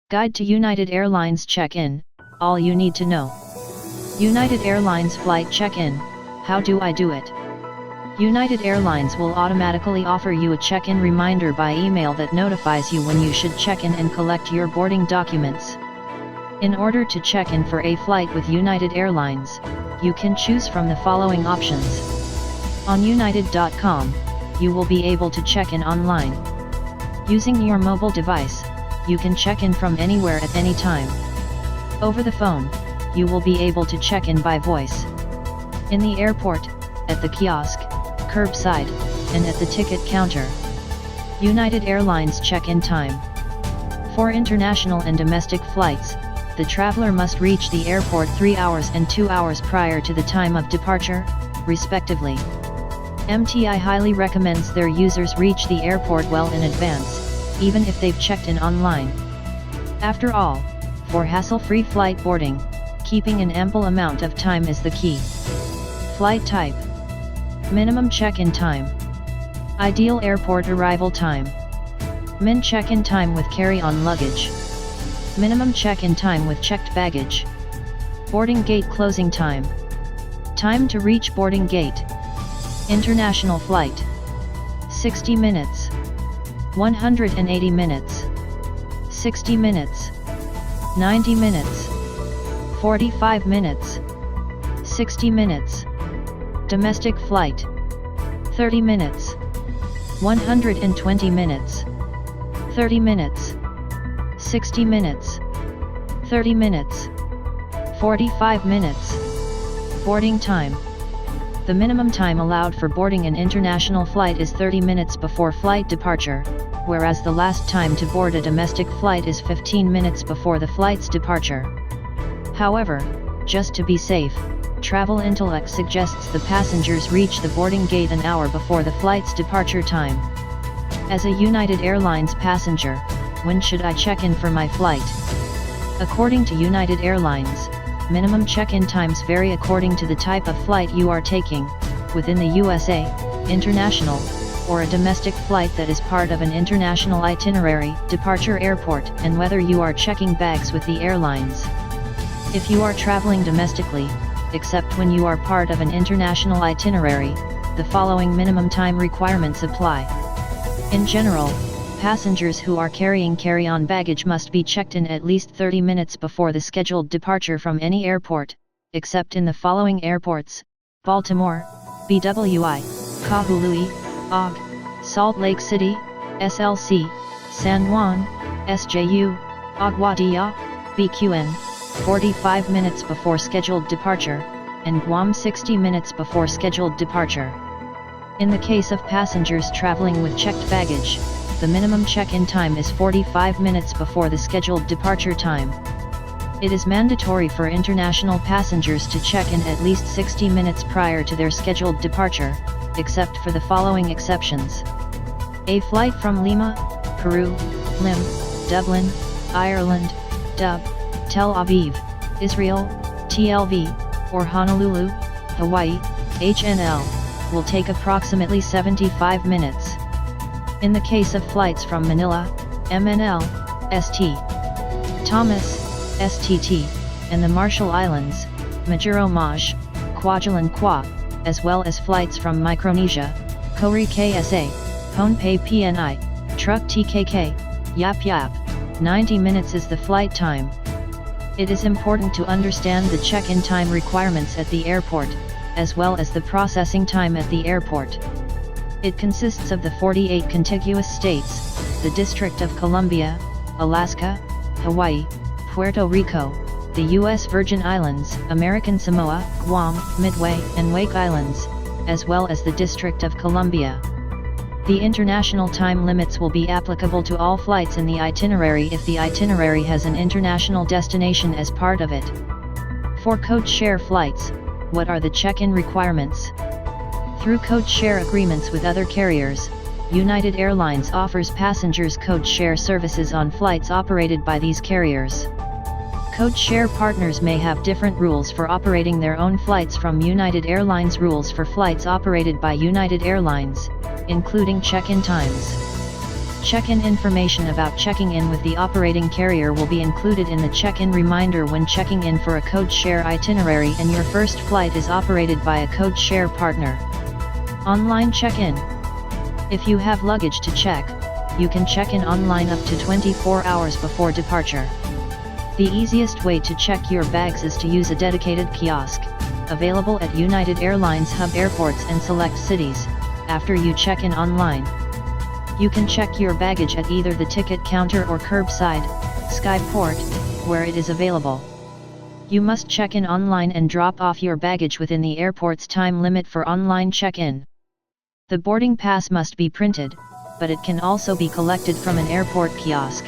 Guide to United Airlines check-in, all you need to know. United Airlines flight check-in, how do I do it? United Airlines will automatically offer you a check-in reminder by email that notifies you when you should check in and collect your boarding documents. In order to check in for a flight with United Airlines, you can choose from the following options. On united.com, you will be able to check in online. Using your mobile device, you can check in from anywhere at any time. Over the phone, you will be able to check in by voice. In the airport, at the kiosk, curbside, and at the ticket counter. United Airlines check-in time. For international and domestic flights, the traveler must reach the airport 3 hours and 2 hours prior to the time of departure, respectively. MTI highly recommends their users reach the airport well in advance, even if they've checked in online. After all, for hassle-free flight boarding, keeping an ample amount of time is the key. Flight type. Minimum check-in time. Ideal airport arrival time. Min check-in time with carry-on luggage. Minimum check-in time with checked baggage. Boarding gate closing time. Time to reach boarding gate. International flight. 60 minutes. 180 minutes. 60 minutes. 90 minutes. 45 minutes. 60 minutes. Domestic flight. 30 minutes. 120 minutes. 30 minutes. 60 minutes. 30 minutes. 45 minutes. Boarding time. The minimum time allowed for boarding an international flight is 30 minutes before flight departure, whereas the last time to board a domestic flight is 15 minutes before the flight's departure. However, just to be safe, Travel Intellect suggests the passengers reach the boarding gate an hour before the flight's departure time. As a United Airlines passenger, when should I check in for my flight? According to United Airlines, minimum check-in times vary according to the type of flight you are taking, within the USA, international, or a domestic flight that is part of an international itinerary, departure airport, and whether you are checking bags with the airlines. If you are traveling domestically, except when you are part of an international itinerary, the following minimum time requirements apply. In general, passengers who are carrying carry-on baggage must be checked in at least 30 minutes before the scheduled departure from any airport, except in the following airports: Baltimore, BWI, Kahului, OG, Salt Lake City, SLC, San Juan, SJU, Aguadilla, BQN, 45 minutes before scheduled departure, and Guam 60 minutes before scheduled departure. In the case of passengers traveling with checked baggage, the minimum check-in time is 45 minutes before the scheduled departure time. It is mandatory for international passengers to check in at least 60 minutes prior to their scheduled departure, except for the following exceptions. A flight from Lima, Peru, Lim, Dublin, Ireland, Dub, Tel Aviv, Israel, TLV, or Honolulu, Hawaii, HNL, will take approximately 75 minutes. In the case of flights from Manila, MNL, ST, Thomas, STT, and the Marshall Islands, Majuro Maj, Kwajalein Kwa, as well as flights from Micronesia, Kori KSA, Pohnpei PNI, Truck TKK, Yap Yap, 90 minutes is the flight time. It is important to understand the check-in time requirements at the airport, as well as the processing time at the airport. It consists of the 48 contiguous states, the District of Columbia, Alaska, Hawaii, Puerto Rico, the U.S. Virgin Islands, American Samoa, Guam, Midway, and Wake Islands, as well as the District of Columbia. The international time limits will be applicable to all flights in the itinerary if the itinerary has an international destination as part of it. For code-share flights, what are the check-in requirements? Through code-share agreements with other carriers, United Airlines offers passengers code-share services on flights operated by these carriers. Code-share partners may have different rules for operating their own flights from United Airlines rules for flights operated by United Airlines, including check-in times. Check-in information about checking in with the operating carrier will be included in the check-in reminder when checking in for a code-share itinerary and your first flight is operated by a code-share partner. Online check-in. If you have luggage to check, you can check in online up to 24 hours before departure. The easiest way to check your bags is to use a dedicated kiosk, available at United Airlines hub airports and select cities. After you check in online, you can check your baggage at either the ticket counter or curbside, Skyport, where it is available. You must check in online and drop off your baggage within the airport's time limit for online check-in. The boarding pass must be printed, but it can also be collected from an airport kiosk.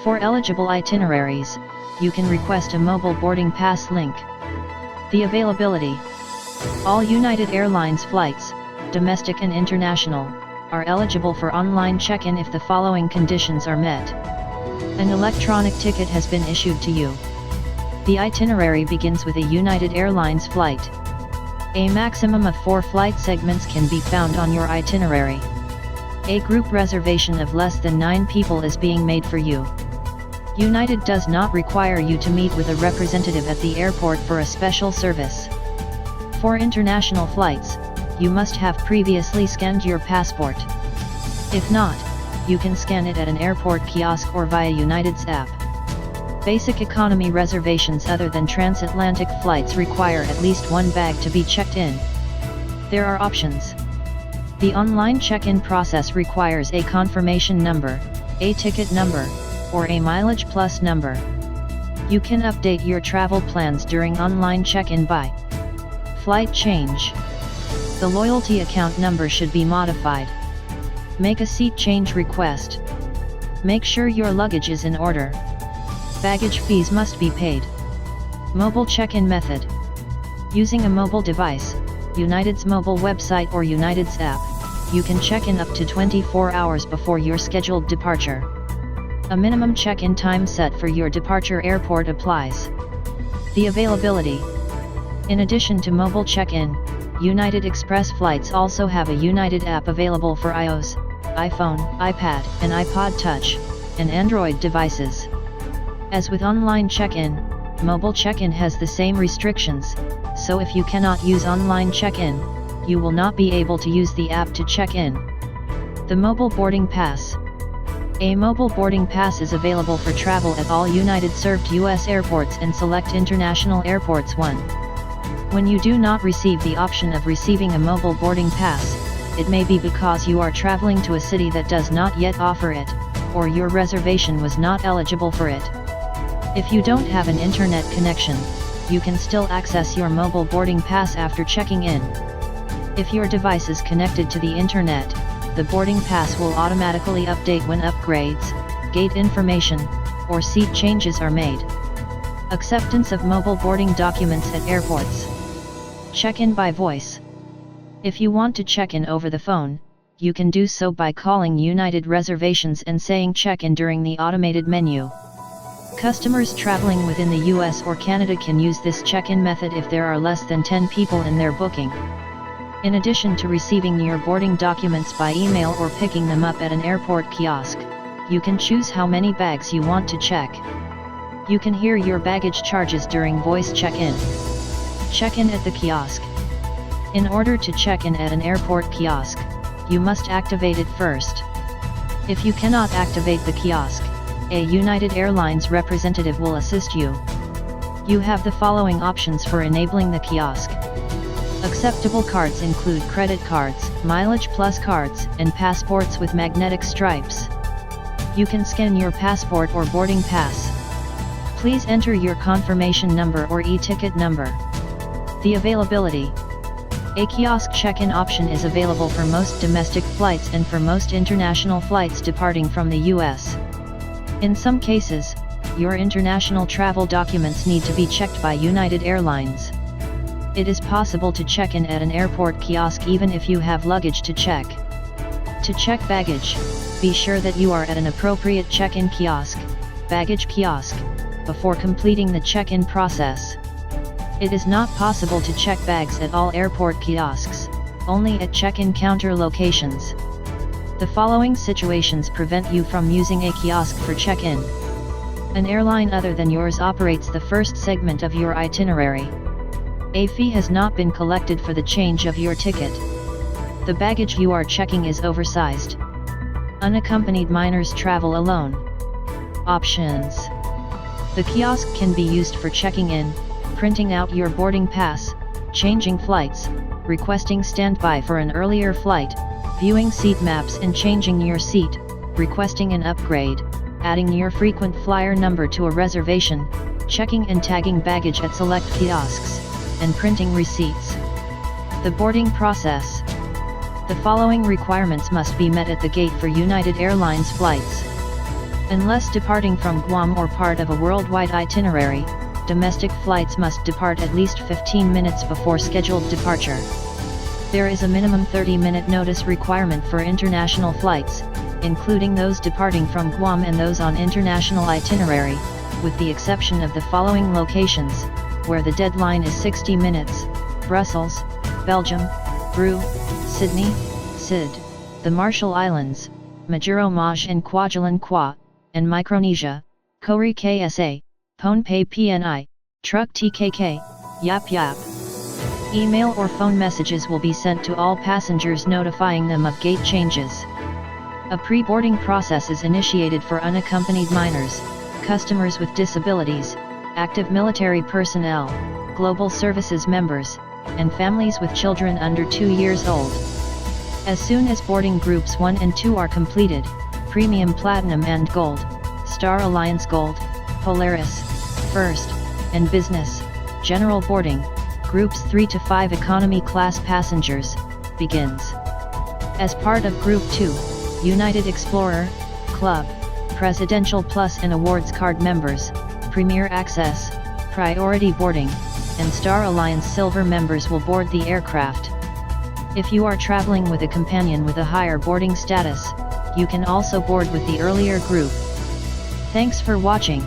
For eligible itineraries, you can request a mobile boarding pass link. The availability. All United Airlines flights, domestic and international, are eligible for online check-in if the following conditions are met. An electronic ticket has been issued to you. The itinerary begins with a United Airlines flight. A maximum of 4 flight segments can be found on your itinerary. A group reservation of less than 9 people is being made for you. United does not require you to meet with a representative at the airport for a special service. For international flights, you must have previously scanned your passport. If not, you can scan it at an airport kiosk or via United's app. Basic economy reservations other than transatlantic flights require at least 1 bag to be checked in. There are options. The online check-in process requires a confirmation number, a ticket number, or a mileage plus number. You can update your travel plans during online check-in by flight change. The loyalty account number should be modified. Make a seat change request. Make sure your luggage is in order. Baggage fees must be paid. Mobile check-in method. Using a mobile device, United's mobile website or United's app, you can check in up to 24 hours before your scheduled departure. A minimum check-in time set for your departure airport applies. The availability. In addition to mobile check-in, United Express flights also have a United app available for iOS, iPhone, iPad, and iPod Touch, and Android devices. As with online check-in, mobile check-in has the same restrictions, so if you cannot use online check-in, you will not be able to use the app to check in. The Mobile Boarding Pass. A mobile boarding pass is available for travel at all United-served U.S. airports and select international airports. When you do not receive the option of receiving a mobile boarding pass, it may be because you are traveling to a city that does not yet offer it, or your reservation was not eligible for it. If you don't have an internet connection, you can still access your mobile boarding pass after checking in. If your device is connected to the internet, the boarding pass will automatically update when upgrades, gate information, or seat changes are made. Acceptance of mobile boarding documents at airports. Check-in by voice. If you want to check in over the phone, you can do so by calling United Reservations and saying check-in during the automated menu. Customers traveling within the US or Canada can use this check-in method if there are less than 10 people in their booking. In addition to receiving your boarding documents by email or picking them up at an airport kiosk, you can choose how many bags you want to check. You can hear your baggage charges during voice check-in. Check-in at the kiosk. In order to check in at an airport kiosk, you must activate it first. If you cannot activate the kiosk, a United Airlines representative will assist you. You have the following options for enabling the kiosk. Acceptable cards include credit cards, mileage plus cards, and passports with magnetic stripes. You can scan your passport or boarding pass. Please enter your confirmation number or e-ticket number. The availability. A kiosk check-in option is available for most domestic flights and for most international flights departing from the US. In some cases, your international travel documents need to be checked by United Airlines. It is possible to check in at an airport kiosk even if you have luggage to check. To check baggage, be sure that you are at an appropriate check-in kiosk, baggage kiosk, before completing the check-in process. It is not possible to check bags at all airport kiosks, only at check-in counter locations. The following situations prevent you from using a kiosk for check-in. An airline other than yours operates the first segment of your itinerary. A fee has not been collected for the change of your ticket. The baggage you are checking is oversized. Unaccompanied minors travel alone. Options. The kiosk can be used for checking in, printing out your boarding pass, changing flights, requesting standby for an earlier flight, viewing seat maps and changing your seat, requesting an upgrade, adding your frequent flyer number to a reservation, checking and tagging baggage at select kiosks, and printing receipts. The boarding process. The following requirements must be met at the gate for United Airlines flights. Unless departing from Guam or part of a worldwide itinerary, domestic flights must depart at least 15 minutes before scheduled departure. There is a minimum 30-minute notice requirement for international flights, including those departing from Guam and those on international itinerary, with the exception of the following locations, where the deadline is 60 minutes: Brussels, Belgium, Brugge, Sydney, Sid, the Marshall Islands, Majuro Maj and Kwajalein Kwa, and Micronesia, Kori KSA, Pohnpei PNI, Truk TKK, Yap Yap. Email or phone messages will be sent to all passengers notifying them of gate changes. A pre-boarding process is initiated for unaccompanied minors, customers with disabilities, active military personnel, global services members, and families with children under 2 years old. As soon as boarding groups 1 and 2 are completed, Premium Platinum and Gold, Star Alliance Gold, Polaris, First, and Business, General Boarding, Groups 3 to 5 Economy Class passengers, begins. As part of Group 2, United Explorer, Club, Presidential Plus and Awards Card members, Premier Access, Priority Boarding, and Star Alliance Silver members will board the aircraft. If you are traveling with a companion with a higher boarding status, you can also board with the earlier group. Thanks for watching.